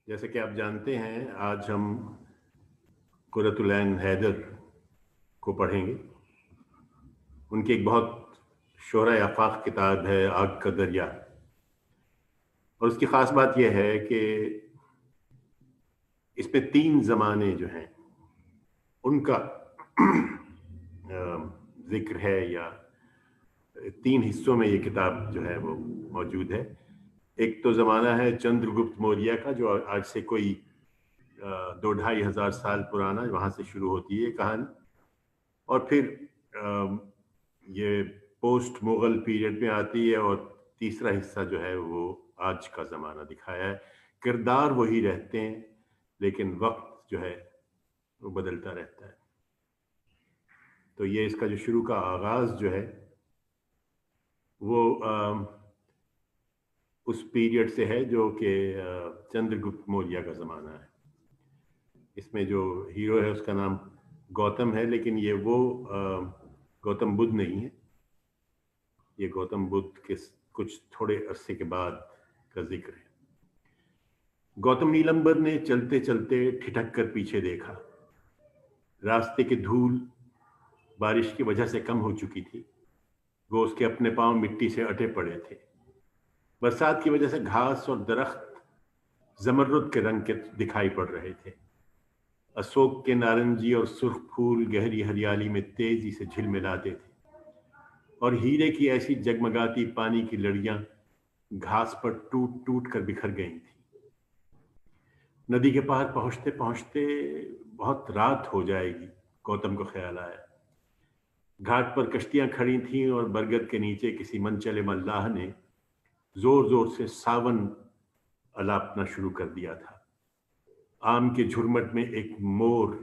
जैसे कि आप जानते हैं, आज हम कुर्रतुल ऐन हैदर को पढ़ेंगे। उनकी एक बहुत शोहरा आफाक किताब है आग का दरिया। और उसकी ख़ास बात यह है कि इसमें तीन ज़माने जो हैं उनका जिक्र है, या तीन हिस्सों में ये किताब जो है वो मौजूद है। एक तो ज़माना है चंद्रगुप्त मौर्य का, जो आज से कोई 2-2.5 हज़ार साल पुराना, वहाँ से शुरू होती है कहानी। और फिर ये पोस्ट मुगल पीरियड में आती है, और तीसरा हिस्सा जो है वो आज का ज़माना दिखाया है। किरदार वही रहते हैं, लेकिन वक्त जो है वो बदलता रहता है। तो ये इसका जो शुरू का आगाज़ जो है वो उस पीरियड से है जो कि चंद्रगुप्त मौर्य का ज़माना है। इसमें जो हीरो है उसका नाम गौतम है, लेकिन ये वो गौतम बुद्ध नहीं है। ये गौतम बुद्ध के कुछ थोड़े अरसे के बाद का जिक्र है। गौतम नीलंबर ने चलते चलते ठिठक कर पीछे देखा। रास्ते की धूल बारिश की वजह से कम हो चुकी थी। वो उसके अपने पांव मिट्टी से अटे पड़े थे। बरसात की वजह से घास और दरख्त जमर्रुद के रंग के दिखाई पड़ रहे थे। अशोक के नारंगी और सुर्ख फूल गहरी हरियाली में तेजी से झिलमिलाते थे, और हीरे की ऐसी जगमगाती पानी की लड़ियां घास पर टूट टूट कर बिखर गई थी। नदी के पार पहुंचते पहुंचते बहुत रात हो जाएगी, गौतम को ख्याल आया। घाट पर कश्तियां खड़ी थीं, और बरगद के नीचे किसी मनचले मल्लाह ने जोर जोर से सावन अलापना शुरू कर दिया था। आम के झुरमट में एक मोर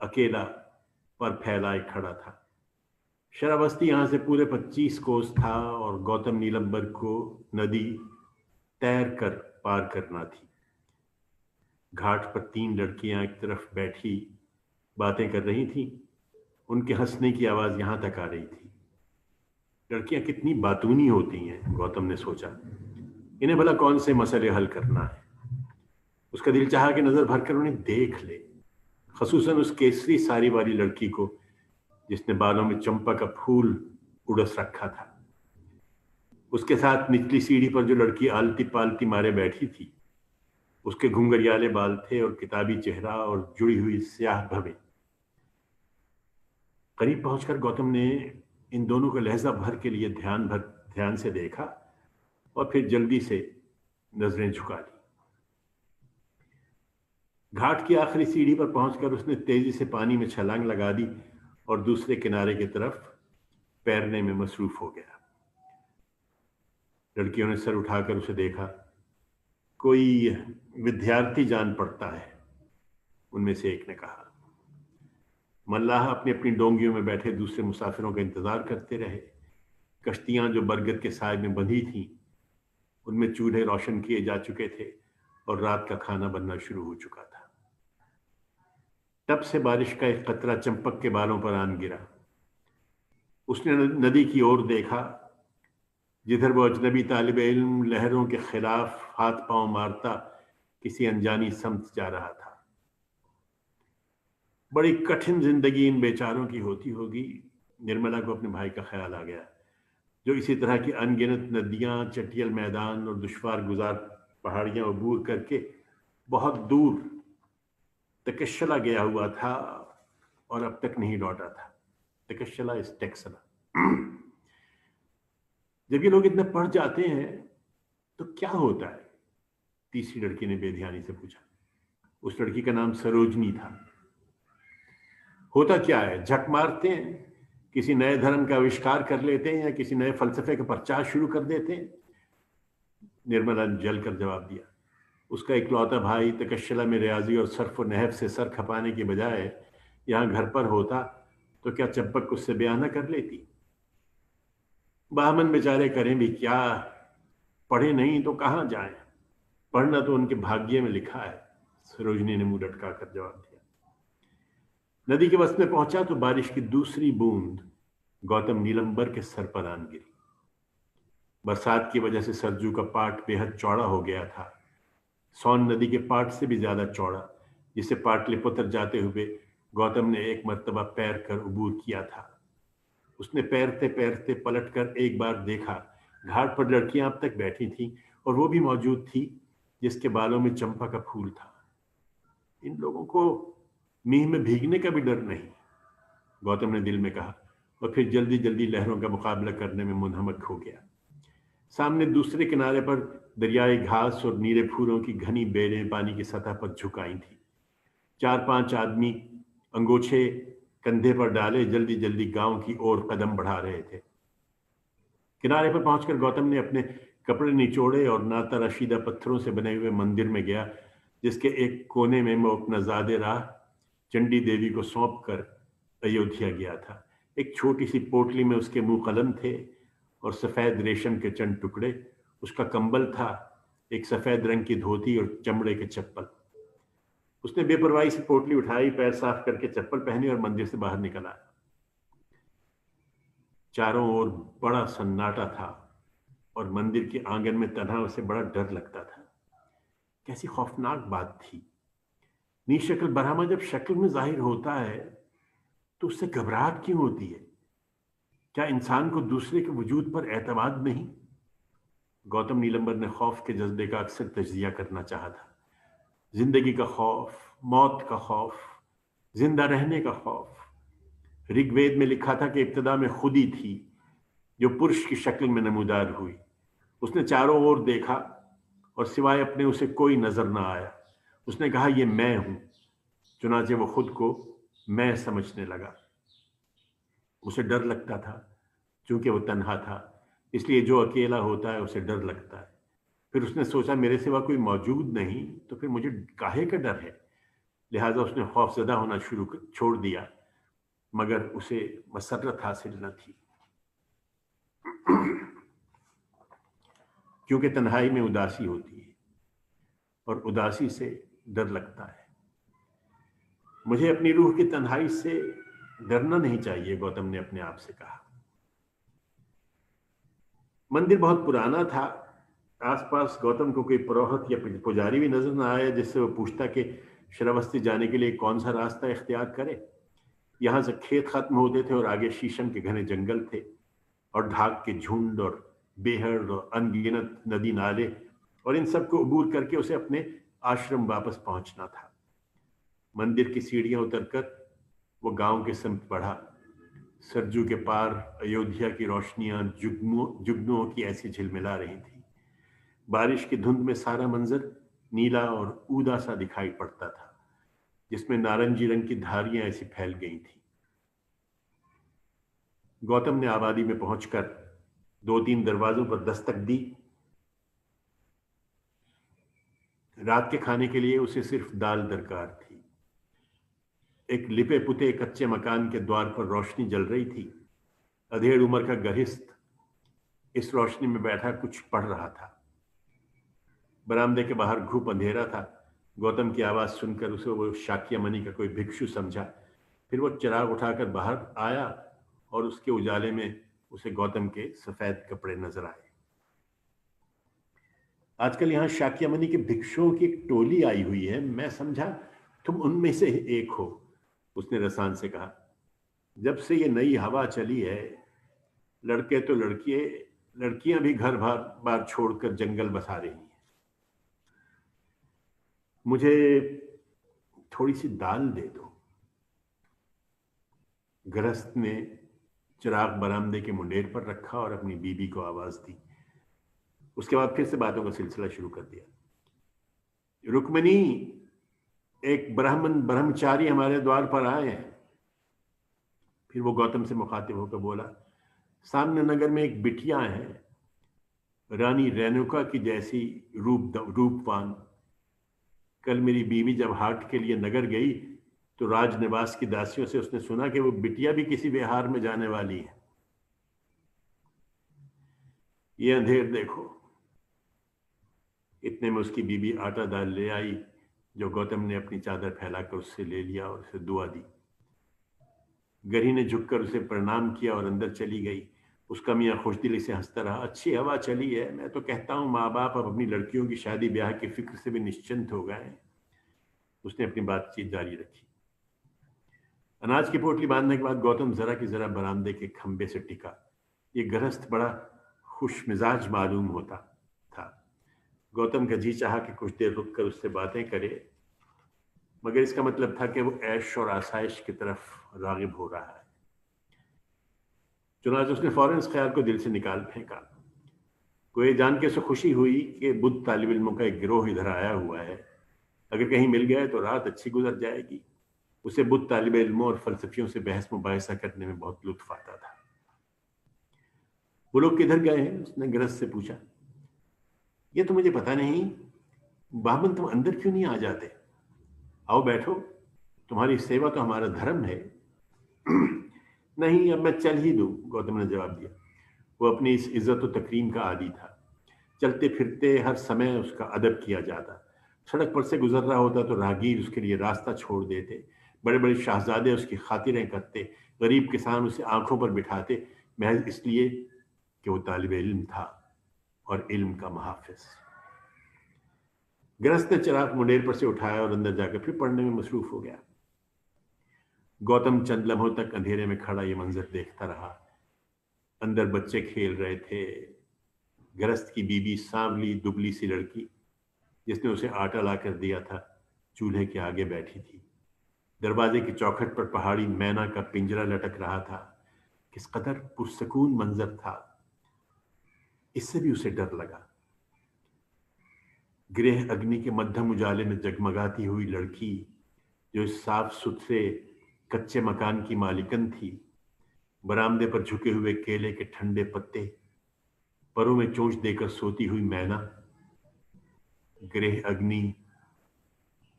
अकेला पर फैलाए खड़ा था। शराबस्ती यहां से पूरे 25 कोस था, और गौतम नीलंबर को नदी तैर कर पार करना थी। घाट पर 3 लड़कियां एक तरफ बैठी बातें कर रही थीं। उनके हंसने की आवाज यहां तक आ रही थी। लड़कियां कितनी बातूनी होती हैं, गौतम ने सोचा। इन्हें भला कौन से मसले हल करना है। उसका दिल चाहा कि नजर भरकर उन्हें देख ले, खसूसन उस केसरी साड़ी वाली लड़की को जिसने बालों में चंपा का फूल उड़स रखा था। उसके साथ निचली सीढ़ी पर जो लड़की आलती पालती मारे बैठी थी, उसके घुंघरियाले बाल थे और किताबी चेहरा और जुड़ी हुई स्याह भवें। करीब पहुंचकर गौतम ने इन दोनों को लहजा भर के लिए ध्यान से देखा, और फिर जल्दी से नजरें झुका ली। घाट की आखिरी सीढ़ी पर पहुंचकर उसने तेजी से पानी में छलांग लगा दी और दूसरे किनारे की तरफ तैरने में मसरूफ हो गया। लड़कियों ने सर उठाकर उसे देखा। कोई विद्यार्थी जान पड़ता है, उनमें से एक ने कहा। मल्लाह अपनी अपनी डोंगियों में बैठे दूसरे मुसाफिरों का इंतजार करते रहे। कश्तियां जो बरगद के साय में बंधी थीं, उनमें चूल्हे रोशन किए जा चुके थे और रात का खाना बनना शुरू हो चुका था। तब से बारिश का एक कतरा चंपक के बालों पर आन गिरा। उसने नदी की ओर देखा, जिधर वो अजनबी तालिब इल्म लहरों के खिलाफ हाथ पांव मारता किसी अनजानी समत जा रहा था। बड़ी कठिन जिंदगी इन बेचारों की होती होगी। निर्मला को अपने भाई का ख्याल आ गया, जो इसी तरह की अनगिनत नदियां, चटियल मैदान और दुश्वार गुजार पहाड़ियां अबूर करके बहुत दूर तकशला गया हुआ था और अब तक नहीं लौटा था। तकशला इस टेक्सला। जब ये लोग इतने पढ़ जाते हैं तो क्या होता है? तीसरी लड़की ने बेध्यानी से पूछा। उस लड़की का नाम सरोजनी था। होता क्या है, झक मारते हैं, किसी नए धर्म का आविष्कार कर लेते हैं या किसी नए फलसफे का प्रचार शुरू कर देते हैं। निर्मला ने जल कर जवाब दिया। उसका इकलौता भाई तकशला में रियाजी और सर्फ और नहब से सर खपाने की बजाय यहाँ घर पर होता तो क्या चंपक उससे ब्याह न कर लेती? बामन बेचारे करें भी क्या, पढ़े नहीं तो कहाँ जाएं? पढ़ना तो उनके भाग्य में लिखा है, सरोजनी ने मुंह लटका कर जवाब दिया। नदी के वस्त में पहुंचा तो बारिश की दूसरी बूंद गौतम नीलंबर के सर पर आन गिरी। बरसात की वजह से सरजू का पाट बेहद चौड़ा हो गया था। सोन नदी के पाट से भी ज्यादा चौड़ा, जिसे पाटलिपुत्र जाते हुए गौतम ने एक मर्तबा पैर कर अबूर किया था। उसने पैरते पैरते पलट कर एक बार देखा, घाट पर लड़कियां अब तक बैठी थीं और वो भी मौजूद थी जिसके बालों में चंपा का फूल था। इन लोगों को मींह में भीगने का भी डर नहीं, गौतम ने दिल में कहा, और फिर जल्दी जल्दी लहरों का मुकाबला करने में मुनहमक हो गया। सामने दूसरे किनारे पर दरियाई घास और नीले फूलों की घनी बेलें पानी की सतह पर झुकाई थी। 4-5 आदमी अंगोछे कंधे पर डाले जल्दी जल्दी गांव की ओर कदम बढ़ा रहे थे। किनारे पर पहुंचकर गौतम ने अपने कपड़े निचोड़े और नाताराशीदा पत्थरों से बने हुए मंदिर में गया, जिसके एक कोने में वो अपना ज़ादे राह चंडी देवी को सौंप कर अयोध्या गया था। एक छोटी सी पोटली में उसके मुंह कलम थे और सफेद रेशम के चंद टुकड़े। उसका कंबल था, एक सफेद रंग की धोती और चमड़े के चप्पल। उसने बेपरवाही से पोटली उठाई, पैर साफ करके चप्पल पहनी और मंदिर से बाहर निकल आया। चारों ओर बड़ा सन्नाटा था और मंदिर के आंगन में तन्हा उसे बड़ा डर लगता था। कैसी खौफनाक बात थी। निशक्ल ब्रह्मा जब शक्ल में जाहिर होता है तो उससे घबराहट क्यों होती है? क्या इंसान को दूसरे के वजूद पर एतमाद नहीं? गौतम नीलंबर ने खौफ के जज्बे का अक्सर तज्जिया करना चाहा था। जिंदगी का खौफ, मौत का खौफ, जिंदा रहने का खौफ। ऋग्वेद में लिखा था कि इब्तिदा में खुदी थी जो पुरुष की शक्ल में नमूदार हुई। उसने चारों ओर देखा और सिवाय अपने उसे कोई नजर ना आया। उसने कहा, यह मैं हूं। चुनाचे वो खुद को मैं समझने लगा। उसे डर लगता था क्योंकि वो तन्हा था, इसलिए जो अकेला होता है उसे डर लगता है। फिर उसने सोचा, मेरे सिवा कोई मौजूद नहीं तो फिर मुझे काहे का डर है। लिहाजा उसने खौफजदा होना छोड़ दिया, मगर उसे मसरत हासिल न थी, क्योंकि तन्हाई में उदासी होती है और उदासी से डर लगता है। मुझे अपनी रूह की तन्हाई से डरना नहीं चाहिए, गौतम ने अपने आप से कहा। मंदिर बहुत पुराना था। आसपास गौतम को कोई पुरोहित या पुजारी भी नजर न आया जिससे वो पूछता कि श्रावस्ती जाने के लिए कौन सा रास्ता इख्तियार करे। यहां से खेत खत्म होते थे और आगे शीशम के घने जंगल थे और ढाक के झुंड और बेहड़ और अनगिनत नदी नाले, और इन सब को अबूर करके उसे अपने आश्रम वापस पहुंचना था। मंदिर की सीढ़ियां उतरकर वो गांव के समीप बढ़ा। सरजू के पार अयोध्या की रोशनियां जुगनुओं की ऐसी झिलमिला रही थी। बारिश की धुंध में सारा मंजर नीला और ऊदा सा दिखाई पड़ता था, जिसमें नारंगी रंग की धारियां ऐसी फैल गई थी। गौतम ने आबादी में पहुंचकर 2-3 दरवाजों पर दस्तक दी। रात के खाने के लिए उसे सिर्फ दाल दरकार थी। एक लिपे पुते कच्चे मकान के द्वार पर रोशनी जल रही थी। अधेड़ उम्र का गृहस्थ इस रोशनी में बैठा कुछ पढ़ रहा था। बरामदे के बाहर घूप अंधेरा था। गौतम की आवाज सुनकर उसे वो शाक्यमणि का कोई भिक्षु समझा। फिर वो चिराग उठाकर बाहर आया और उसके उजाले में उसे गौतम के सफेद कपड़े नजर आए। आजकल यहाँ शाक्यमणि के भिक्षुओं की एक टोली आई हुई है, मैं समझा तुम उनमें से एक हो, उसने रसान से कहा। जब से ये नई हवा चली है, लड़के तो लड़कियां भी घर बार छोड़कर जंगल बसा रही हैं। मुझे थोड़ी सी दाल दे दो। गृहस्थ ने चिराग बरामदे के मुंडेर पर रखा और अपनी बीबी को आवाज दी। उसके बाद फिर से बातों का सिलसिला शुरू कर दिया। रुक्मिणी, एक ब्रह्मचारी हमारे द्वार पर आए हैं। फिर वो गौतम से मुखातिब होकर बोला, सामने नगर में एक बिटिया है, रानी रेणुका की जैसी रूपवान। कल मेरी बीवी जब हाट के लिए नगर गई तो राजनिवास की दासियों से उसने सुना कि वो बिटिया भी किसी विहार में जाने वाली है। ये अंधेर देखो। इतने में उसकी बीबी आटा दाल ले आई, जो गौतम ने अपनी चादर फैलाकर उससे ले लिया और उसे दुआ दी। गरी ने झुककर उसे प्रणाम किया और अंदर चली गई। उसका मियाँ खुशदिली से हंसता रहा, अच्छी हवा चली है, मैं तो कहता हूँ माँ बाप अब अपनी लड़कियों की शादी ब्याह की फिक्र से भी निश्चिंत हो गए हैं। उसने अपनी बातचीत जारी रखी। अनाज की पोटली बांधने के बाद गौतम जरा की जरा बरामदे के खंबे से टिका। ये गृहस्थ बड़ा खुश मिजाज मालूम होता था। गौतम का जी चाहा कि कुछ देर रुक कर उससे बातें करे, मगर इसका मतलब था कि वो ऐश और आसाइश की तरफ रागिब हो रहा है। चुनाच उसने फौरन इस ख्याल को दिल से निकाल फेंका। को ये जान के उसे खुशी हुई कि बुद्ध तालिब इल्मों का एक गिरोह इधर आया हुआ है। अगर कहीं मिल गया तो रात अच्छी गुजर जाएगी। उसे बुद्ध तालिब इल्मों और फलसफियों से बहस मुबाहिसा करने में बहुत लुत्फ आता था। वो लोग किधर गए हैं? उसने गृहस्थ से पूछा। ये तो मुझे पता नहीं। बाबन, तुम अंदर क्यों नहीं आ जाते? आओ बैठो, तुम्हारी सेवा तो हमारा धर्म है। नहीं, अब मैं चल ही दूं, गौतम ने जवाब दिया। वो अपनी इस इज्जत और तकरीम का आदी था। चलते फिरते हर समय उसका अदब किया जाता। सड़क पर से गुजर रहा होता तो राहगीर उसके लिए रास्ता छोड़ देते। बड़े बड़े शाहजादे उसकी खातिरें करते। गरीब किसान उसे आंखों पर बिठाते, महज इसलिए कि वो तालिब इल्म था और इल्म का मुहाफिज। गृहस्थ ने चिराग मुंडेर पर से उठाया और अंदर जाकर फिर पढ़ने में मसरूफ हो गया। गौतम चंद लम्हों तक अंधेरे में खड़ा ये मंजर देखता रहा। अंदर बच्चे खेल रहे थे। गृहस्थ की बीबी, सांवली दुबली सी लड़की जिसने उसे आटा लाकर दिया था, चूल्हे के आगे बैठी थी। दरवाजे की चौखट पर पहाड़ी मैना का पिंजरा लटक रहा था। किस कदर पुरसकून मंजर था। इससे भी उसे डर लगा। गृह अग्नि के मध्यम उजाले में जगमगाती हुई लड़की, जो इस साफ सुथरे कच्चे मकान की मालिकन थी, बरामदे पर झुके हुए केले के ठंडे पत्ते, परों में चोंच देकर सोती हुई मैना। गृह अग्नि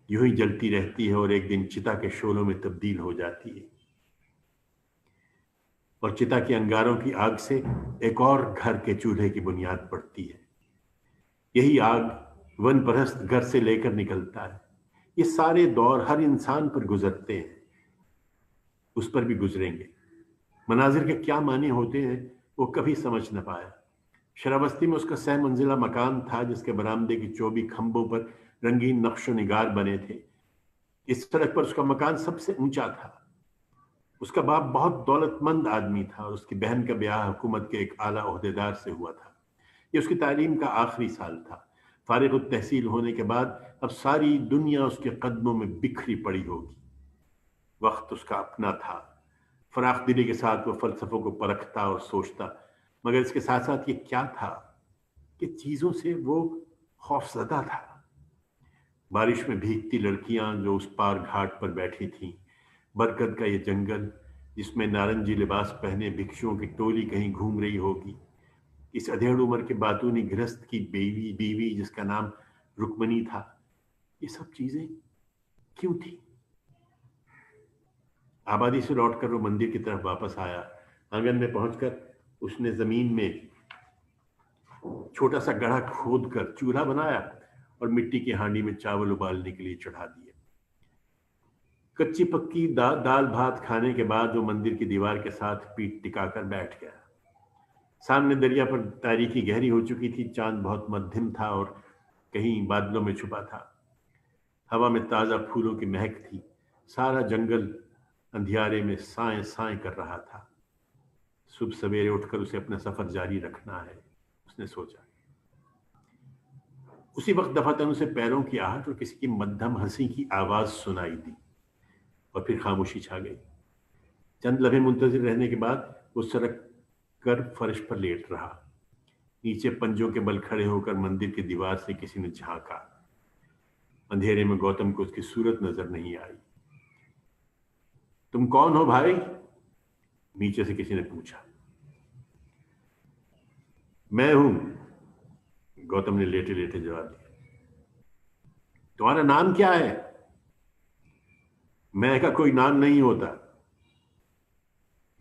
यूं ही जलती रहती है और एक दिन चिता के शोलों में तब्दील हो जाती है, और चिता के अंगारों की आग से एक और घर के चूल्हे की बुनियाद पड़ती है। यही आग वन परस्त घर से लेकर निकलता है। ये सारे दौर हर इंसान पर गुजरते हैं, उस पर भी गुजरेंगे। मनाजिर के क्या माने होते हैं वो कभी समझ न पाया। श्रावस्ती में उसका 6 मंजिला मकान था, जिसके बरामदे की 24 खंभों पर रंगीन नक्शो निगार बने थे। इस सड़क पर उसका मकान सबसे ऊंचा था। उसका बाप बहुत दौलतमंद आदमी था और उसकी बहन का ब्याह हुकूमत के एक आला ओहदेदार से हुआ था। ये उसकी तालीम का आखिरी साल था। फारिग तहसील होने के बाद अब सारी दुनिया उसके कदमों में बिखरी पड़ी होगी। वक्त उसका अपना था। फराख दिली के साथ वो फलसफों को परखता और सोचता, मगर इसके साथ साथ ये क्या था कि चीजों से वो खौफजदा था। बारिश में भीगती लड़कियां जो उस पार घाट पर बैठी थीं, बरगद का ये जंगल जिसमें नारंगी लिबास पहने भिक्षुओं की टोली कहीं घूम रही होगी, इस अधेड़ उम्र के बातूनी गृहस्थ की बीवी बीवी जिसका नाम रुक्मणी था, ये सब चीजें क्यों थी? आबादी से लौटकर वो मंदिर की तरफ वापस आया। आंगन में पहुंचकर उसने जमीन में छोटा सा गड्ढा खोद कर चूल्हा बनाया और मिट्टी की हांडी में चावल उबालने के लिए चढ़ा दिए। कच्ची पक्की दाल भात खाने के बाद वो मंदिर की दीवार के साथ पीठ टिकाकर बैठ गया। सामने दरिया पर तारीकी गहरी हो चुकी थी। चांद बहुत मध्यम था और कहीं बादलों में छुपा था। हवा में ताजा फूलों की महक थी। सारा जंगल अंधियारे में साए साए कर रहा था। सुबह सवेरे उठकर उसे अपना सफर जारी रखना है, उसने सोचा। उसी वक्त दफातन उसे पैरों की आहट और किसी की मध्यम हंसी की आवाज सुनाई दी और फिर खामोशी छा गई। चंद लम्हे मुंतजिर रहने के बाद वो सड़क कर फर्श पर लेट रहा। नीचे पंजों के बल खड़े होकर मंदिर की दीवार से किसी ने झांका। अंधेरे में गौतम को उसकी सूरत नजर नहीं आई। तुम कौन हो भाई? नीचे से किसी ने पूछा। मैं हूं, गौतम ने लेटे लेटे जवाब दिया। तुम्हारा नाम क्या है? मैं का कोई नाम नहीं होता।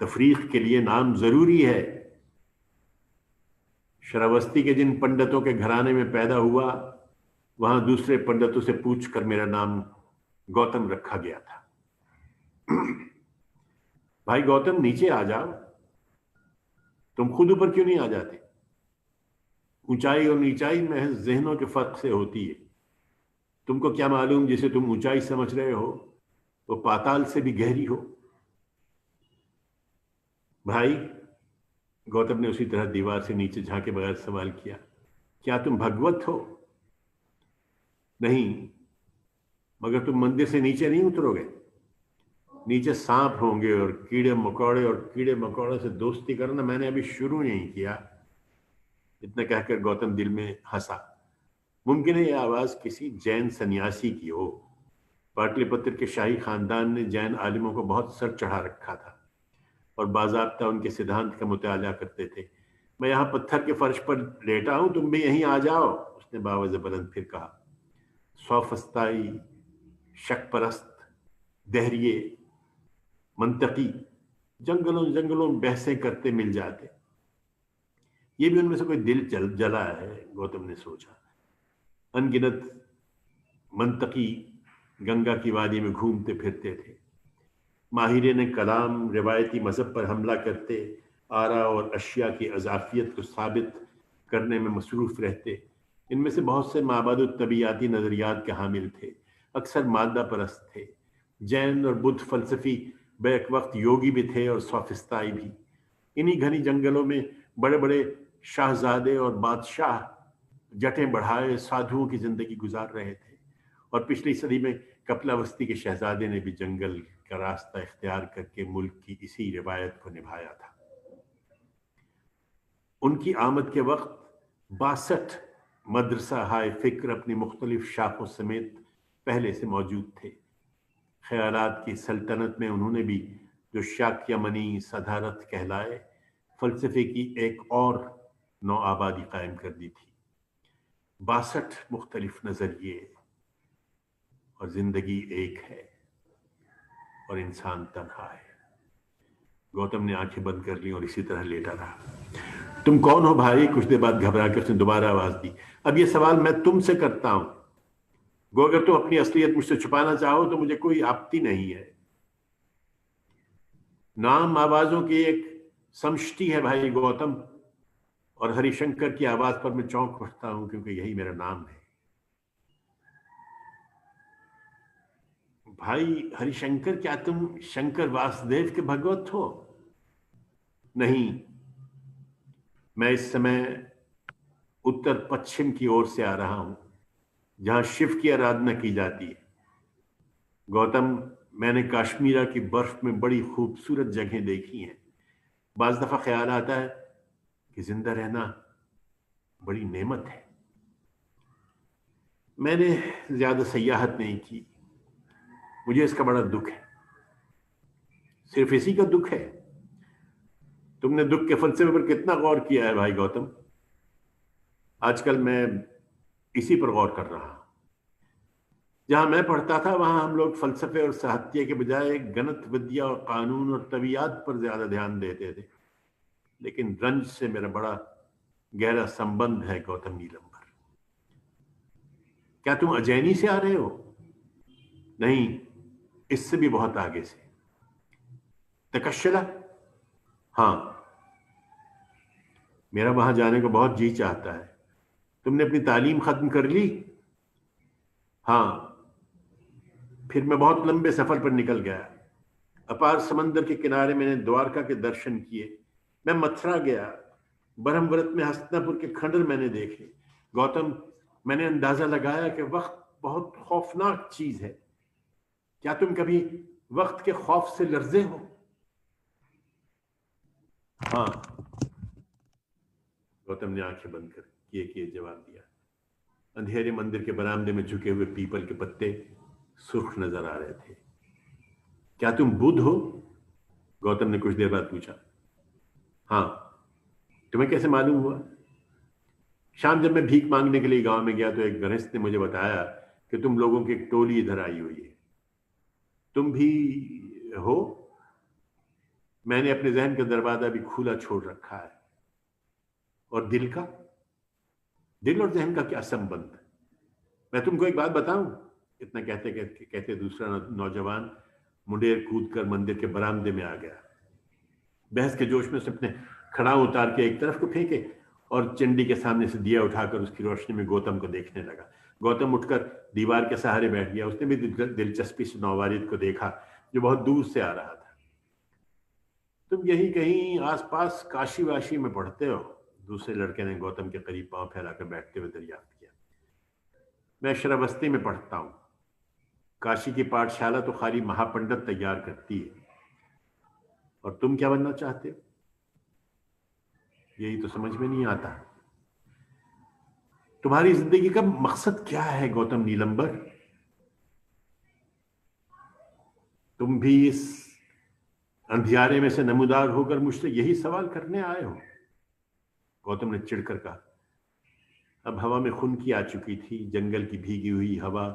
तफरीक के लिए नाम जरूरी है। श्रावस्ती के जिन पंडितों के घराने में पैदा हुआ, वहां दूसरे पंडितों से पूछकर मेरा नाम गौतम रखा गया था। भाई गौतम, नीचे आ जाओ। तुम खुद ऊपर क्यों नहीं आ जाते? ऊंचाई और नीचाई महज जहनों के फर्क से होती है। तुमको क्या मालूम, जिसे तुम ऊंचाई समझ रहे हो वो पाताल से भी गहरी हो। भाई, गौतम ने उसी तरह दीवार से नीचे झांके बगैर सवाल किया, क्या तुम भगवत हो? नहीं, मगर तुम मंदिर से नीचे नहीं उतरोगे। नीचे सांप होंगे और कीड़े मकोड़े, और कीड़े मकोड़े से दोस्ती करना मैंने अभी शुरू नहीं किया। इतना कहकर गौतम दिल में हंसा। मुमकिन है यह आवाज किसी जैन सन्यासी की हो। पाटलिपुत्र के शाही खानदान ने जैन आलिमों को बहुत सर चढ़ा रखा था और बाज़ाब्ता उनके सिद्धांत का मुताला करते थे। मैं यहाँ पत्थर के फर्श पर लेटा हूं, तुम भी यहीं आ जाओ, उसने बावज़ बुलंद फिर कहा। सौफस्ताई, शक परस्त, दहरिए, मंतकी जंगलों जंगलों बहसें करते मिल जाते। ये भी उनमें से कोई दिल जला है, गौतम ने सोचा। अनगिनत मंतकी गंगा की वादी में घूमते फिरते थे। माहिरीन कलाम रिवायती मजहब पर हमला करते, आरा और अशिया की अजाफियत को साबित करने में मसरूफ रहते। इनमें से बहुत से माबाद तबीयाती नजरियात के हामिल थे, अक्सर मादा परस्त थे। जैन और बुद्ध फलसफी बैक वक्त योगी भी थे और सोफिस्ताई भी। इन्हीं घनी जंगलों में बड़े बड़े शाहजादे और बादशाह जटें बढ़ाए साधुओं की जिंदगी गुजार रहे थे। और पिछली सदी में कपिलावस्ती के शहजादे ने भी जंगल का रास्ता इख्तियार करके मुल्क की इसी रिवायत को निभाया था। उनकी आमद के वक्त 62 मदरसा हाय फिक्र अपनी मुख्तलिफ शाखों समेत पहले से मौजूद थे। ख्यालात की सल्तनत में उन्होंने भी, जो शाक्यमनी सदारत कहलाए, फलसफे की एक और नौ आबादी कायम कर दी थी। 62 मुख्तलिफ नजरिए, और जिंदगी एक है और इंसान तन्हा है। गौतम ने आंखें बंद कर ली और इसी तरह लेटा रहा। तुम कौन हो भाई? कुछ देर बाद घबरा कर उसने दोबारा आवाज दी। अब ये सवाल मैं तुमसे करता हूं। गो, अगर तुम अपनी असलियत मुझसे छुपाना चाहो तो मुझे कोई आपत्ति नहीं है। नाम आवाजों की एक समष्टि है भाई गौतम, और हरिशंकर की आवाज पर मैं चौंक उठता हूं क्योंकि यही मेरा नाम है। भाई हरिशंकर, क्या तुम शंकर वासुदेव के भगवत हो? नहीं, मैं इस समय उत्तर पश्चिम की ओर से आ रहा हूं, जहां शिव की आराधना की जाती है। गौतम, मैंने काश्मीरा की बर्फ में बड़ी खूबसूरत जगहें देखी हैं। बाज दफा ख्याल आता है कि जिंदा रहना बड़ी नेमत है। मैंने ज्यादा सयाहत नहीं की, मुझे इसका बड़ा दुख है। सिर्फ इसी का दुख है? तुमने दुख के फलसफे पर कितना गौर किया है भाई गौतम? आजकल मैं इसी पर गौर कर रहा हूं। जहां मैं पढ़ता था वहां हम लोग फलसफे और साहित्य के बजाय गणित विद्या और कानून और तबीयत पर ज्यादा ध्यान देते थे। लेकिन रंज से मेरा बड़ा गहरा संबंध है गौतम नीलंबर। क्या तुम अजैनी से आ रहे हो? नहीं, इससे भी बहुत आगे से। तक्षशिला? हाँ, मेरा वहां जाने को बहुत जी चाहता है। तुमने अपनी तालीम खत्म कर ली? हाँ। फिर मैं बहुत लंबे सफर पर निकल गया। अपार समंदर के किनारे मैंने द्वारका के दर्शन किए। मैं मथुरा गया। ब्रह्मव्रत में हस्तिनापुर के खंडर मैंने देखे। गौतम, मैंने अंदाजा लगाया कि वक्त बहुत खौफनाक चीज है। क्या तुम कभी वक्त के खौफ से लर्जे हो? हाँ, गौतम ने आंखें बंद कर किए जवाब दिया। अंधेरे मंदिर के बरामदे में झुके हुए पीपल के पत्ते सुर्ख नजर आ रहे थे। क्या तुम बुद्ध हो? गौतम ने कुछ देर बाद पूछा। हाँ। तुम्हें कैसे मालूम हुआ? शाम जब मैं भीख मांगने के लिए गांव में गया तो एक गृहस्थ ने मुझे बताया कि तुम लोगों की एक टोली इधर आई हुई है। तुम भी हो? मैंने अपने जहन का दरवाजा भी खुला छोड़ रखा है। और दिल का? दिल और जहन का क्या संबंध? मैं तुमको एक बात बताऊं? इतना कहते कहते, कहते दूसरा नौजवान मुंडेर कूद कर मंदिर के बरामदे में आ गया। बहस के जोश में उसने अपने खड़ा उतार के एक तरफ को फेंके और चंडी के सामने से दिया उठाकर उसकी रोशनी में गौतम को देखने लगा। गौतम उठकर दीवार के सहारे बैठ गया। उसने भी दिलचस्पी से नौवारिद को देखा जो बहुत दूर से आ रहा था। तुम यही कहीं आसपास काशी वाशी में पढ़ते हो? दूसरे लड़के ने गौतम के करीब पांव फैलाकर बैठते हुए दरियाफ्त किया। मैं श्रावस्ती में पढ़ता हूं। काशी की पाठशाला तो खाली महापंडित तैयार करती है। और तुम क्या बनना चाहते हो? यही तो समझ में नहीं आता। तुम्हारी जिंदगी का मकसद क्या है गौतम नीलंबर? तुम भी इस अंधियारे में से नमूदार होकर मुझसे यही सवाल करने आए हो? गौतम ने चिढ़कर कहा। अब हवा में खुनकी आ चुकी थी। जंगल की भीगी हुई हवा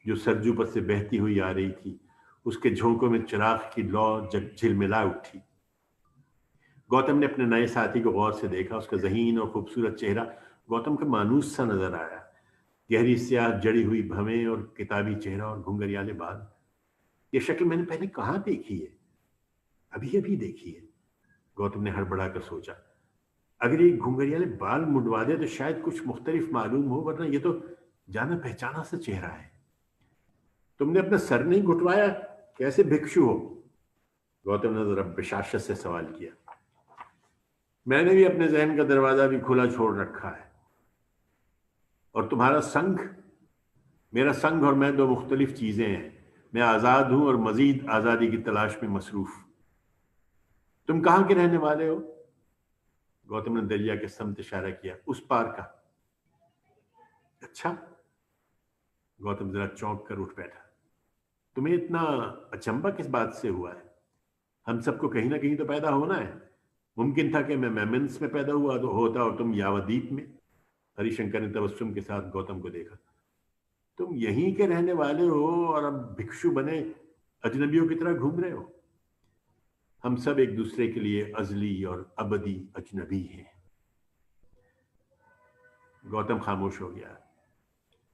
जो सरजू पर से बहती हुई आ रही थी, उसके झोंकों में चिराग की लौ झिलमिला उठी। गौतम ने अपने नए साथी को गौर से देखा। उसका ज़हीन और खूबसूरत चेहरा गौतम का मानूस सा नजर आया। गहरी स्याह जड़ी हुई भवें और किताबी चेहरा और घुंघरियाले बाल। ये शक्ल मैंने पहले कहाँ देखी है? अभी अभी देखी है, गौतम ने हड़बड़ाकर सोचा। अगर ये घुंघरियाले बाल मुंडवा दे तो शायद कुछ मुख्तलिफ मालूम हो, वरना ये तो जाना पहचाना सा चेहरा है। तुमने अपना सर नहीं घुटवाया? कैसे भिक्षु हो? गौतम ने जरा बशाशत से सवाल किया। मैंने भी अपने जहन का दरवाजा भी खुला छोड़ रखा है। और तुम्हारा संघ? मेरा संघ और मैं दो मुख्तलिफ चीजें हैं। मैं आजाद हूं और मजीद आजादी की तलाश में मसरूफ। तुम कहां के रहने वाले हो? गौतम ने दरिया के समत इशारा किया। उस पार का। अच्छा। गौतम जरा चौंक कर उठ बैठा। तुम्हें इतना अचंभा किस बात से हुआ है? हम सबको कहीं ना कहीं तो पैदा होना है। मुमकिन था कि मैं मेमन्स में पैदा हुआ तो होता और तुम यावद्वीप में। हरिशंकर ने तबस्सुम के साथ गौतम को देखा। तुम यहीं के रहने वाले हो और अब भिक्षु बने अजनबियों की तरह घूम रहे हो। हम सब एक दूसरे के लिए अजली और अबदी अजनबी हैं। गौतम खामोश हो गया।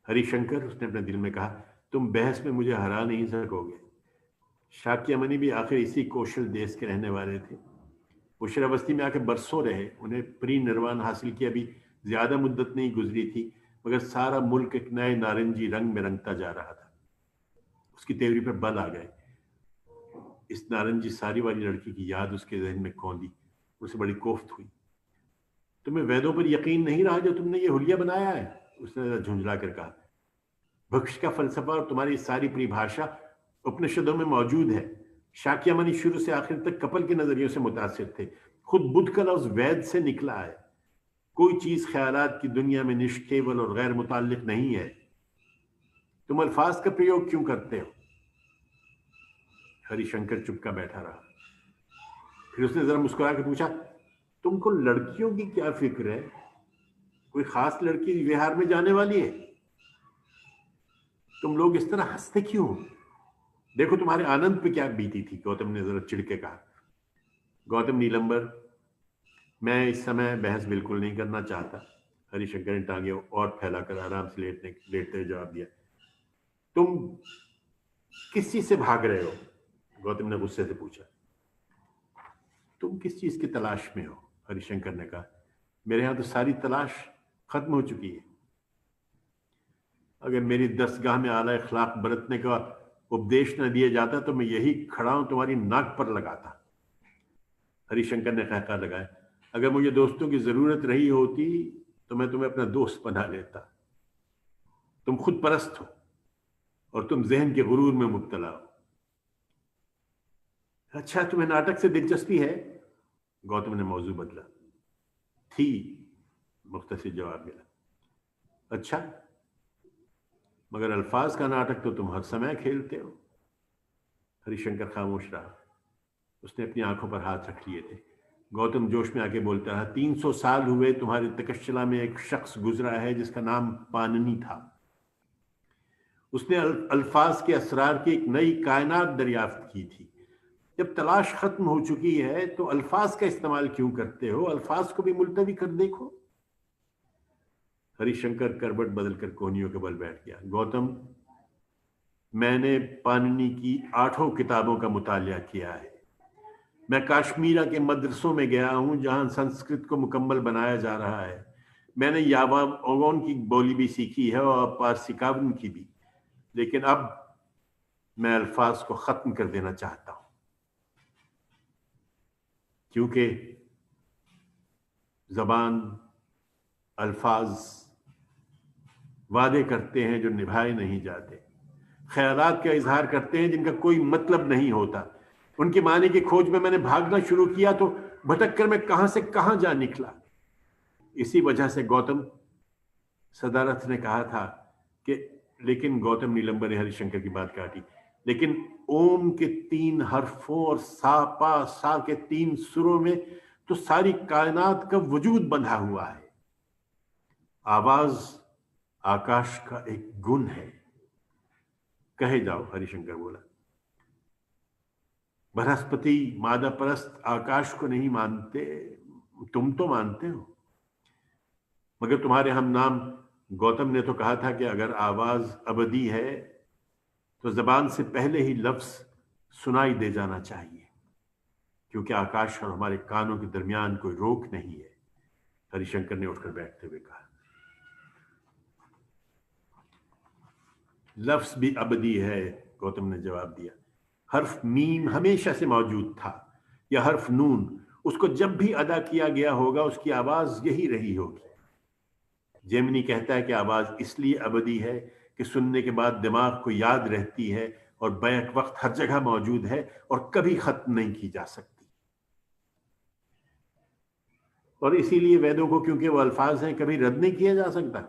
हरिशंकर, उसने अपने दिल में कहा, तुम बहस में मुझे हरा नहीं सकोगे। शाक्यमणि भी आखिर इसी कौशल देश के रहने वाले थे। वो श्रावस्ती में आके बरसों रहे। उन्हें प्री निर्वाण हासिल किया भी ज्यादा मुद्दत नहीं गुजरी थी, मगर सारा मुल्क एक नए नारंगी रंग में रंगता जा रहा था। उसकी तेवरी पर बल आ गए। इस नारंगी सारी वाली लड़की की याद उसके जहन में कौंधी। उसे बड़ी कोफ्त हुई। तुम्हें वेदों पर यकीन नहीं रहा जो तुमने ये हुलिया बनाया है? उसने झुंझला कर कहा। भक्ष का फलसफा और तुम्हारी सारी परिभाषा उपनिषदों में मौजूद है। शाक्यमणि शुरू से आखिर तक कपल के नजरियों से मुतासिर थे। खुद बुद्ध का लफ्ज वैद से निकला है। कोई चीज ख्यालात की दुनिया में निष्केवल और गैर मुताल्लिक नहीं है। तुम अल्फाज का प्रयोग क्यों करते हो? हरिशंकर चुपका बैठा रहा। फिर उसने जरा मुस्कुरा कर पूछा, तुमको लड़कियों की क्या फिक्र है? कोई खास लड़की विहार में जाने वाली है? तुम लोग इस तरह हंसते क्यों? देखो तुम्हारे आनंद पे क्या बीती थी। गौतम ने जरा चिढ़के कहा। गौतम नीलंबर, मैं इस समय बहस बिल्कुल नहीं करना चाहता। हरिशंकर ने टांगे और फैलाकर आराम से लेटते हुए जवाब दिया। तुम किस चीज से भाग रहे हो? गौतम ने गुस्से से पूछा। तुम किस चीज की तलाश में हो? हरिशंकर ने कहा। मेरे यहां तो सारी तलाश खत्म हो चुकी है। अगर मेरी दस्तगाह में आला अखलाक बरतने का उपदेश न दिया जाता तो मैं यही खड़ा हूं तुम्हारी नाक पर लगाता। हरिशंकर ने कहकर लगाया। अगर मुझे दोस्तों की जरूरत रही होती तो मैं तुम्हें अपना दोस्त बना लेता। तुम खुद परस्त हो और तुम जहन के गुरूर में मुब्तला हो। अच्छा, तुम्हें नाटक से दिलचस्पी है? गौतम ने मौजू बदला। थी, मुख्तसर जवाब मिला। अच्छा, मगर अल्फाज का नाटक तो तुम हर समय खेलते हो। हरिशंकर खामोश रहा। उसने अपनी आंखों पर हाथ रख लिए थे। गौतम जोश में आके बोलता रहा। 300 साल हुए तुम्हारी तकश्शला में एक शख्स गुजरा है जिसका नाम पाननी था। उसने अल्फाज के असरार की एक नई कायनात दरियाफ्त की थी। जब तलाश खत्म हो चुकी है तो अल्फाज का इस्तेमाल क्यों करते हो? अल्फाज को भी मुलतवी कर देखो। हरिशंकर करवट बदलकर कोहनियों के बल बैठ गया। गौतम, मैंने पाणिनि की 8 किताबों का मुतालिया किया है। मैं काश्मीरा के मदरसों में गया हूं जहां संस्कृत को मुकम्मल बनाया जा रहा है। मैंने यावा ओगोन की बोली भी सीखी है और पारसिकावन की भी, लेकिन अब मैं अल्फाज को खत्म कर देना चाहता हूं, क्योंकि जबान, अल्फाज वादे करते हैं जो निभाए नहीं जाते, ख्यालात का इजहार करते हैं जिनका कोई मतलब नहीं होता। उनके माने की खोज में मैंने भागना शुरू किया तो भटक कर मैं कहां से कहां जा निकला। इसी वजह से गौतम सदारथ ने कहा था कि, लेकिन गौतम नीलंबर ने हरिशंकर की बात काटी, लेकिन ओम के 3 हर्फों और सा पा सा के 3 सुरों में तो सारी कायनात का वजूद बंधा हुआ है। आवाज आकाश का एक गुण है। कहे जाओ, हरिशंकर बोला। बृहस्पति मादा परस्त आकाश को नहीं मानते, तुम तो मानते हो। मगर तुम्हारे हम नाम गौतम ने तो कहा था कि अगर आवाज अबदी है तो जबान से पहले ही लफ्ज सुनाई दे जाना चाहिए, क्योंकि आकाश और हमारे कानों के दरमियान कोई रोक नहीं है। हरिशंकर ने उठकर बैठते हुए कहा, लफ्ज भी अबदी है। गौतम ने जवाब दिया, हर्फ मीम हमेशा से मौजूद था, या हर्फ नून, उसको जब भी अदा किया गया होगा उसकी आवाज यही रही होगी। जेमिनी कहता है कि आवाज इसलिए अबदी है कि सुनने के बाद दिमाग को याद रहती है और बैक वक्त हर जगह मौजूद है और कभी खत्म नहीं की जा सकती। और इसीलिए वेदों को, क्योंकि वो अल्फाज हैं, कभी रद्द नहीं किया जा सकता।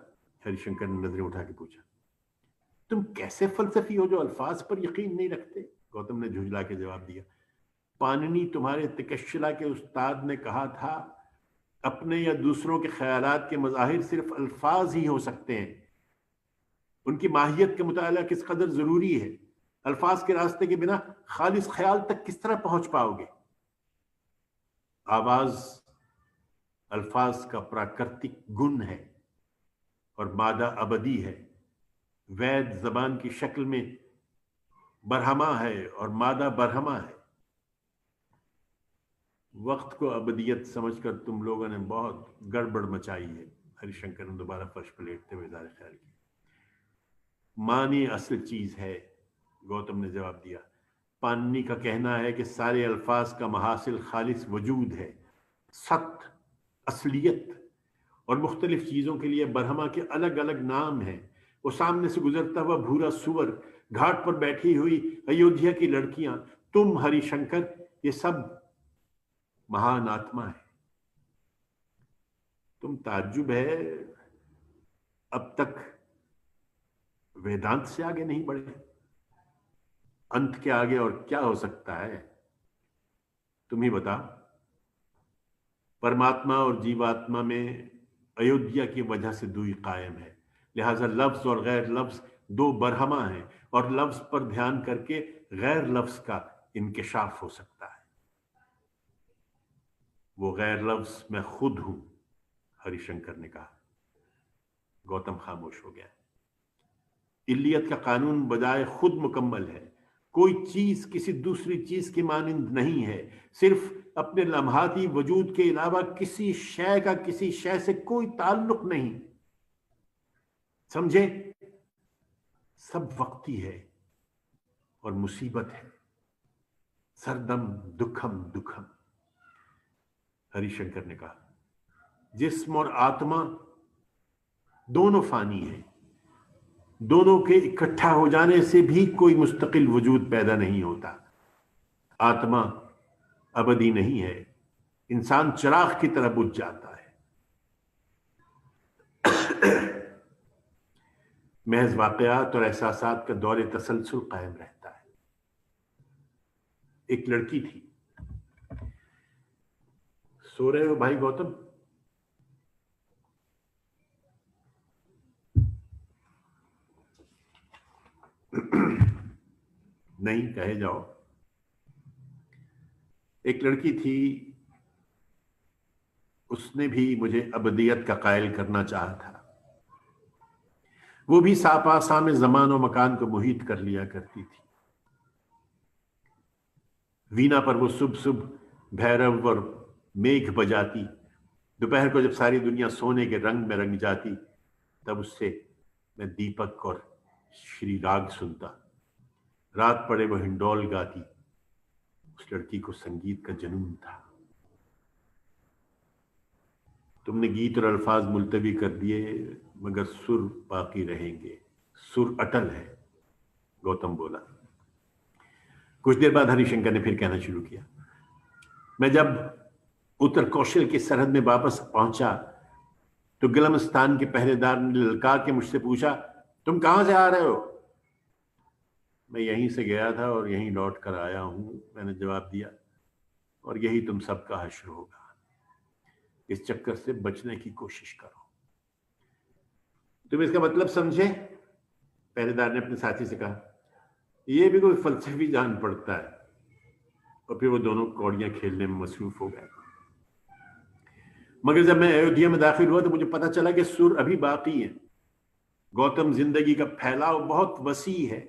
हरिशंकर ने नजरें उठा के पूछा, तुम कैसे फलसफी हो जो अल्फाज पर यकीन नहीं रखते? गौतम ने झुंझला के जवाब दिया, पाणिनि तुम्हारे तकश्शिला के उस्ताद ने कहा था, अपने या दूसरों के ख्यालात के मज़ाहिर सिर्फ अल्फाज ही हो सकते हैं। उनकी माहियत का मुताला किस कदर जरूरी है। अल्फाज के रास्ते के बिना खालिस ख्याल तक किस तरह पहुंच पाओगे? आवाज अल्फाज का प्राकृतिक गुण है और मादा अबदी है। वैद जबान की शक्ल में बरहमा है और मादा बरहमा है। वक्त को अबदियत समझकर तुम लोगों ने बहुत गड़बड़ मचाई है। हरिशंकर ने दोबारा फर्श पर लेटते हुए इज़हार ख्याल किया। मानी असल चीज है, गौतम ने जवाब दिया। पाणिनि का कहना है कि सारे अल्फाज का महासिल खालिस वजूद है, सत्य, असलियत, और मुख्तलिफ चीजों के लिए बरहमा के अलग अलग नाम हैं। वो सामने से गुजरता हुआ भूरा सुअर, घाट पर बैठी हुई अयोध्या की लड़कियां, तुम हरिशंकर, ये सब महान आत्मा है। तुम ताज्जुब है अब तक वेदांत से आगे नहीं बढ़े। अंत के आगे और क्या हो सकता है? तुम ही बता। परमात्मा और जीवात्मा में अयोध्या की वजह से दुई कायम है, लिहाजा लफ्ज और गैर लफ्ज दो बरहमा हैं, और लफ्ज पर ध्यान करके गैर लफ्ज का इंकिशाफ हो सकता है। वो गैर लफ्ज मैं खुद हूं, हरिशंकर ने कहा। गौतम खामोश हो गया। इल्लियत का कानून बजाय खुद मुकम्मल है। कोई चीज किसी दूसरी चीज की मानिंद नहीं है। सिर्फ अपने लम्हाती वजूद के अलावा किसी शय का किसी शय से कोई ताल्लुक नहीं। समझे? सब वक्ती है और मुसीबत है। सरदम दुखम दुखम, हरिशंकर ने कहा। जिस्म और आत्मा दोनों फानी है। दोनों के इकट्ठा हो जाने से भी कोई मुस्तकिल वजूद पैदा नहीं होता। आत्मा अबदी नहीं है। इंसान चिराग की तरह बुझ जाता है। महज वाकयात और एहसासात का दौरे तसलसल कायम रहता है। एक लड़की थी। सो रहे हो भाई गौतम? नहीं, कहे जाओ। एक लड़की थी, उसने भी मुझे अबदियत का कायल करना चाहा था। वो भी सापासा में जमान और मकान को मुहीत कर लिया करती थी। वीणा पर वो सुबह सुबह भैरव और मेघ बजाती, दोपहर को जब सारी दुनिया सोने के रंग में रंग जाती, तब उससे मैं दीपक और श्री राग सुनता। रात पड़े वो हिंडोल गाती, उस लड़की को संगीत का जुनून था। तुमने गीत और अल्फाज मुलतवी कर दिए, मगर सुर बाकी रहेंगे, सुर अटल है, गौतम बोला। कुछ देर बाद हरिशंकर ने फिर कहना शुरू किया। मैं जब उत्तर कौशल की सरहद में वापस पहुंचा तो गिलमस्तान के पहरेदार ने ललकार के मुझसे पूछा, तुम कहां से आ रहे हो? मैं यहीं से गया था और यहीं लौट कर आया हूं, मैंने जवाब दिया, और यही तुम सबका हश्र होगा। इस चक्कर से बचने की कोशिश करो। तुम इसका मतलब समझे? पहरेदार ने अपने साथी से कहा। यह भी कोई फलसफी जान पड़ता है। और फिर वो दोनों कौड़ियां खेलने में मसरूफ हो गए। मगर जब मैं अयोध्या में दाखिल हुआ तो मुझे पता चला कि सुर अभी बाकी है। गौतम, जिंदगी का फैलाव बहुत वसी है।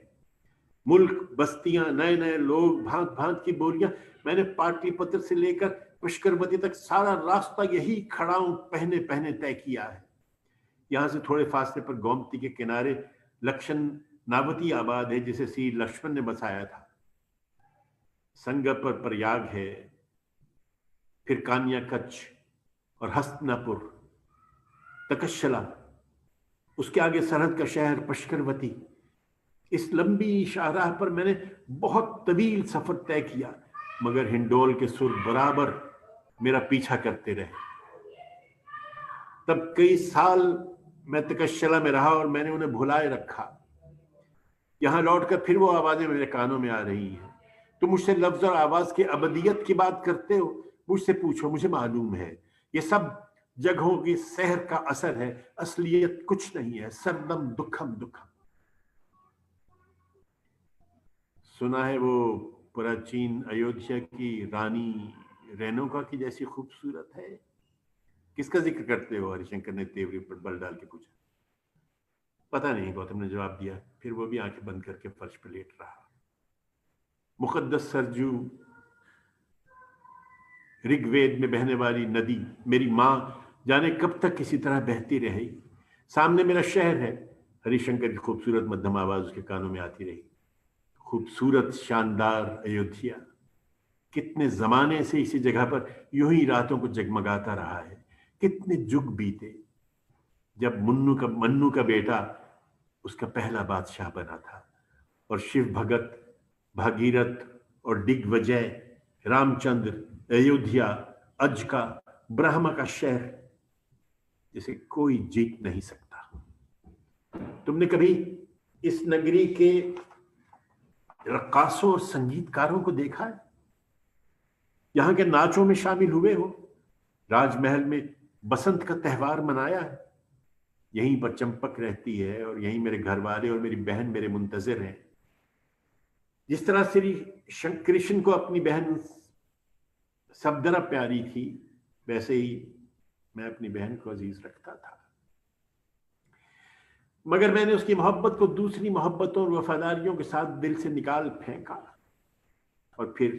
मुल्क, बस्तियां, नए नए लोग, भांत भांत की बोलियां। मैंने पाटलिपुत्र से लेकर पुष्करवती तक सारा रास्ता यही खड़ाऊ पहने पहने तय किया है। यहां से थोड़े फासले पर गोमती के किनारे लक्षण नावती आबाद है, जिसे श्री लक्ष्मण ने बसाया था। संग पर प्रयाग है, फिर कान्या कच्छ और हस्तिनापुर, तक्षशिला, उसके आगे सरहद का शहर पुष्करवती। इस लंबी शाहराह पर मैंने बहुत तवील सफर तय किया, मगर हिंडोल के सुर बराबर मेरा पीछा करते रहे। तब कई साल मैं तक्षशिला में रहा और मैंने उन्हें भुलाए रखा। यहां लौटकर फिर वो आवाजें मेरे कानों में आ रही हैं। तुम मुझसे लफ्ज और आवाज की अबदियत की बात करते हो, मुझसे पूछो, मुझे मालूम है। ये सब जगहों की सहर का असर है, असलियत कुछ नहीं है। सरदम दुखम दुखम। सुना है वो प्राचीन अयोध्या की रानी रेणुका की जैसी खूबसूरत है। किसका जिक्र करते हो? हरिशंकर ने तेवरी पर बल डाल के पूछा। पता नहीं, गौतम ने जवाब दिया। फिर वो भी आंखें बंद करके फर्श पर लेट रहा। मुकद्दस सरजू, ऋग्वेद में बहने वाली नदी, मेरी माँ, जाने कब तक किसी तरह बहती रहेगी। सामने मेरा शहर है। हरिशंकर की खूबसूरत मध्यम आवाज उसके कानों में आती रही। खूबसूरत शानदार अयोध्या, कितने जमाने से इसी जगह पर यूं ही रातों को जगमगाता रहा है। कितने जुग बीते जब मन्नू का बेटा उसका पहला बादशाह बना था, और शिव भगत, भागीरथ और दिग्विजय, रामचंद्र, अयोध्या, अजका, ब्रह्मा का शहर, जिसे कोई जीत नहीं सकता। तुमने कभी इस नगरी के रक्कासों और संगीतकारों को देखा है? यहां के नाचों में शामिल हुए हो? राजमहल में बसंत का त्योहार मनाया है? यहीं पर चंपक रहती है और यहीं मेरे घर वाले और मेरी बहन मेरे मुंतजिर हैं। जिस तरह श्री कृष्ण को अपनी बहन सबदरा प्यारी थी, वैसे ही मैं अपनी बहन को अजीज रखता था। मगर मैंने उसकी मोहब्बत को दूसरी मोहब्बतों और वफादारियों के साथ दिल से निकाल फेंका, और फिर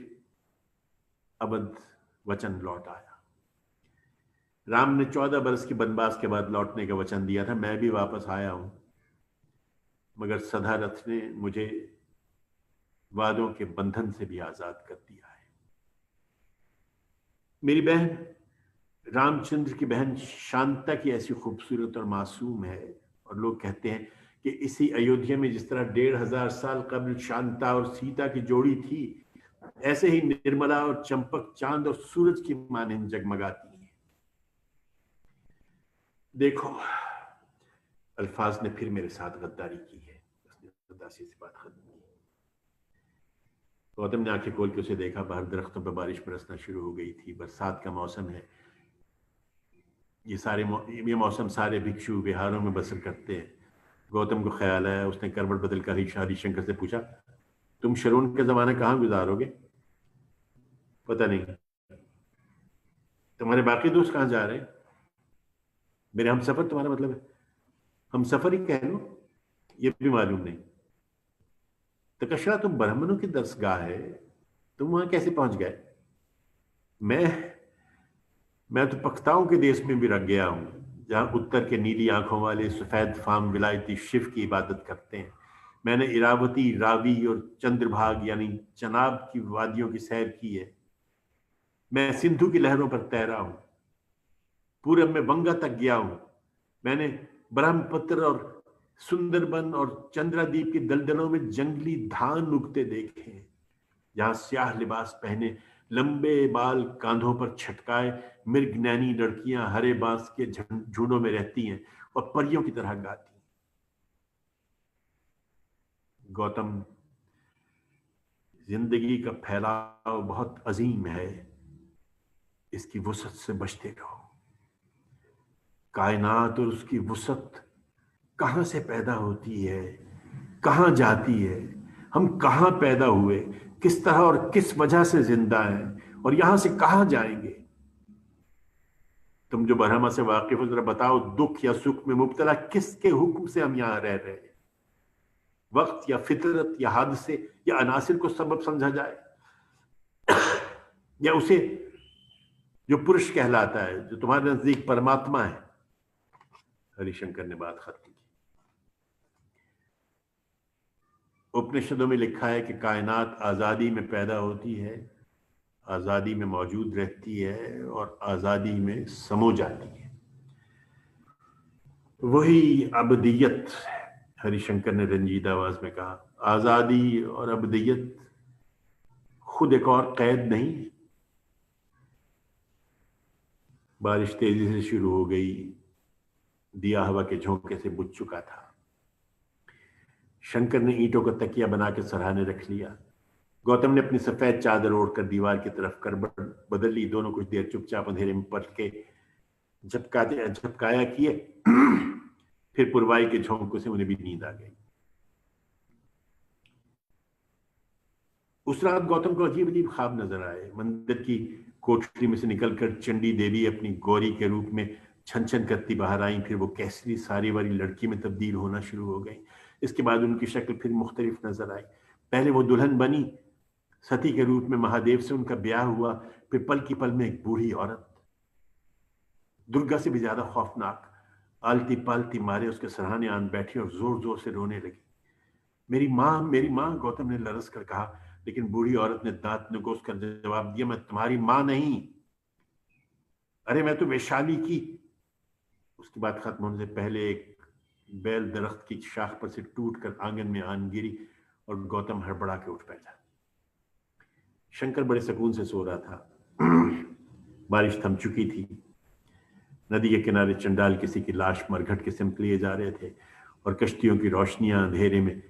अबद वचन लौट आया। राम ने 14 बरस के वनवास के बाद लौटने का वचन दिया था। मैं भी वापस आया हूं, मगर सदारथ ने मुझे वादों के बंधन से भी आजाद कर दिया है। मेरी बहन, रामचंद्र की बहन शांता की ऐसी खूबसूरत और मासूम है, और लोग कहते हैं कि इसी अयोध्या में जिस तरह 1500 साल कबल शांता और सीता की जोड़ी थी, ऐसे ही निर्मला और चंपक चांद और सूरज की मानंद जगमगाती है। देखो, अल्फाज ने फिर मेरे साथ गद्दारी की है। उसने उदासी से बात खत्म की। गौतम ने आंखें खोल के उसे देखा। बाहर दरख्तों पर बारिश बरसना शुरू हो गई थी। बरसात का मौसम है। ये मौसम सारे भिक्षु विहारों में बसर करते हैं। गौतम को ख्याल आया। उसने करवट बदल कर हरिशंकर से पूछा, तुम शरून के जमाने कहाँ गुजारोगे? पता नहीं। तुम्हारे बाकी दोस्त कहाँ जा रहे हैं? मेरे हम सफर तुम्हारा मतलब है? हम सफर ही कह लो, ये भी मालूम नहीं। तक्षशिला तो ब्राह्मणों की दरसगाह है, तुम वहां कैसे पहुंच गए? मैं तो पख्ताओं के देश में भी रह गया हूँ, जहाँ उत्तर के नीली आंखों वाले सफेद फार्म विलायती शिव की इबादत करते हैं। मैंने इरावती, रावी और चंद्रभाग यानी चनाब की वादियों की सैर की है। मैं सिंधु की लहरों पर तैरा हूँ, पूरब में बंगा तक गया हूँ। मैंने ब्रह्मपुत्र और सुंदरबन और चंद्रादीप की दलदलों में जंगली धान उगते देखे हैं, जहां स्याह लिबास पहने, लंबे बाल कांधों पर छटकाए मृगनैनी लड़कियां हरे बांस के झुंडों में रहती हैं और परियों की तरह गाती हैं। गौतम, जिंदगी का फैलाव बहुत अजीम है, इसकी वुसअत से बचते रहो। कायनात और उसकी वुसअत कहां से पैदा होती है, कहां जाती है, हम कहां पैदा हुए, किस तरह और किस वजह से जिंदा हैं, और यहां से कहां जाएंगे। तुम जो बरहमा से वाकिफ हो, जरा बताओ, दुख या सुख में मुब्तला किसके हुक्म से हम यहां रह रहे हैं? वक्त या फितरत या हादसे या अनासिर को सबब समझा जाए, या उसे जो पुरुष कहलाता है, जो तुम्हारे नजदीक परमात्मा है? हरिशंकर ने बात खत्म की। उपनिषदों में लिखा है कि कायनात आजादी में पैदा होती है, आजादी में मौजूद रहती है और आजादी में समो जाती है। वही अबदियत, हरिशंकर ने रंजीदा आवाज में कहा। आजादी और अबदियत खुद एक और कैद नहीं है। बारिश तेजी से शुरू हो गई, दिया हवा के झोंके से बुझ चुका था। शंकर ने ईंटों का तकिया बना के सराहने रख लिया। गौतम ने अपनी सफेद चादर ओढ़कर दीवार की तरफ करवट बदल ली। दोनों कुछ देर चुपचाप अंधेरे में पलट के झपकाया किए। फिर पुरवाई के झोंकों से उन्हें भी नींद आ गई। उस रात गौतम को अजीब अजीब ख्वाब नजर आए। मंदिर की कोठरी में से निकलकर चंडी देवी अपनी गौरी के रूप में छन छन करती बाहर आई। फिर वो केसरी साड़ी वाली लड़की में तब्दील होना शुरू हो गई। इसके बाद उनकी शक्ल फिर मुख्तलिफ नजर आई। पहले वो दुल्हन बनी, सती के रूप में महादेव से उनका ब्याह हुआ। फिर पल की पल में एक बूढ़ी औरत, दुर्गा से भी ज्यादा खौफनाक, आलती पालती मारे उसके सराहने आन बैठी और जोर जोर से रोने लगी। मेरी माँ, गौतम ने लरस कर कहा, लेकिन बूढ़ी औरत ने दांत नकोस कर जवाब दिया, मैं तुम्हारी माँ नहीं, अरे मैं तो वैशाली की। उसकी बात खत्म होने से पहले एक बेल दरख्त की शाख पर से टूट कर आंगन में आन गिरी और गौतम हड़बड़ा के उठ बैठा। शंकर बड़े सुकून से सो रहा था। बारिश थम चुकी थी। नदी के किनारे चंडाल किसी की लाश मरघट के सिमट लिए जा रहे थे और कश्तियों की रोशनियां अंधेरे में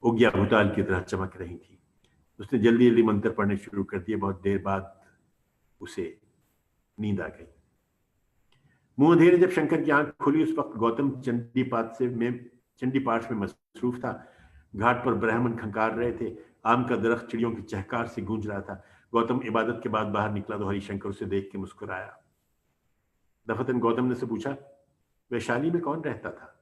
उग्या भूताल की तरह चमक रही थी। उसने जल्दी जल्दी मंत्र पढ़ने शुरू कर दिए। बहुत देर बाद उसे नींद आ गई। मुंह अंधेरे जब शंकर की आंख खुली, उस वक्त गौतम चंडी पाठ में मसरूफ था। घाट पर ब्राह्मण खंकार रहे थे। आम का दरख्त चिड़ियों की चहकार से गूंज रहा था। गौतम इबादत के बाद बाहर निकला तो हरिशंकर उसे देख के मुस्कुराया। दफतन गौतम ने से पूछा, वैशाली में कौन रहता था?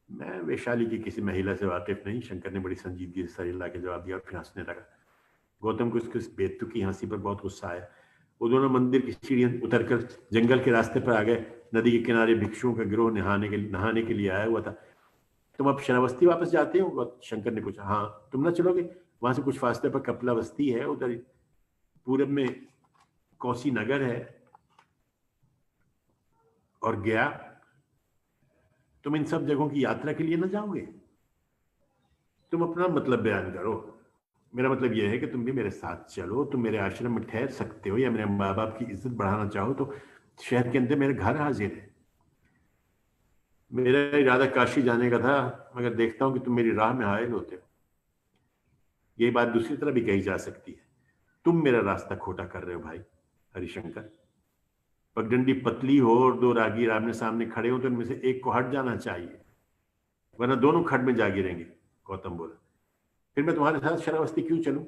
मैं वैशाली की किसी महिला से वाकिफ नहीं, शंकर ने बड़ी संजीदगी से सर हिला के जवाब दिया और फिर हंसने लगा। गौतम को उसकी बेतुकी हंसी पर बहुत गुस्सा आया। वो दोनों मंदिर की सीढ़ियां उतरकर जंगल के रास्ते पर आ गए। नदी के किनारे भिक्षुओं का गिरोह नहाने के लिए आया हुआ था। तुम अब श्रावस्ती वापस जाते हो? शंकर ने पूछा। हाँ, तुम ना चलोगे? वहां से कुछ फासले पर कपला बस्ती है, उधर पूरब में कौसी नगर है और गया। तुम इन सब जगहों की यात्रा के लिए ना जाओगे? तुम अपना मतलब बयान करो। मेरा मतलब यह है कि तुम भी मेरे साथ चलो। तुम मेरे आश्रम में ठहर सकते हो, या मेरे माँ बाप की इज्जत बढ़ाना चाहो तो शहर के अंदर मेरे घर हाजिर है। मेरा इरादा काशी जाने का था, मगर देखता हूं कि तुम मेरी राह में हायल होते हो। यही बात दूसरी तरह भी कही जा सकती है। तुम मेरा रास्ता खोटा कर रहे हो भाई हरिशंकर। पगडंडी पतली हो और दो राहगीर आमने सामने खड़े हो तो इनमें से एक को हट जाना चाहिए, वरना दोनों खड्ड में जा गिरेंगे। गौतम बोला। फिर मैं तुम्हारे साथ श्रावस्ती क्यों चलूं?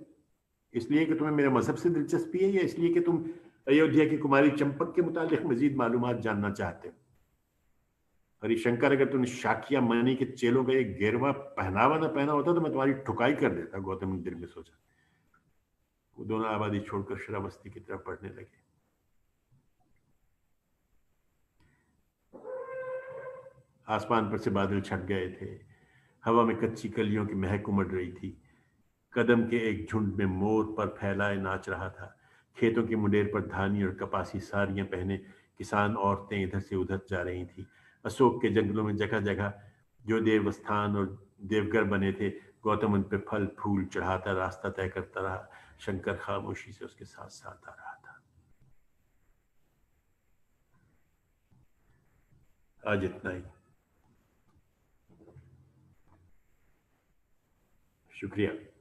इसलिए कि तुम्हें मेरे मजहब से दिलचस्पी है, या इसलिए कि तुम अयोध्या की कुमारी चंपक के मुतालिक मजीद मालूमात जानना चाहते हो? हरिशंकर, अगर तुमने शाकिया मनी के चेलों का एक गिरवा पहनावा ना पहना होता तो मैं तुम्हारी ठुकाई कर देता, गौतम ने दिल में सोचा। वो दोनों आबादी छोड़कर श्रावस्ती की तरफ बढ़ने लगे। आसमान पर से बादल छट गए थे। हवा में कच्ची कलियों की महक उमड़ रही थी। कदम के एक झुंड में मोर पर फैलाए नाच रहा था। खेतों की मुंडेर पर धानी और कपासी साड़ियां पहने किसान औरतें इधर से उधर जा रही थी। अशोक के जंगलों में जगह जगह जो देवस्थान और देवघर बने थे, गौतम उन पे फल फूल चढ़ाता रास्ता तय करता रहा। शंकर खामोशी से उसके साथ साथ आ रहा था। आज इतना ही। शुक्रिया।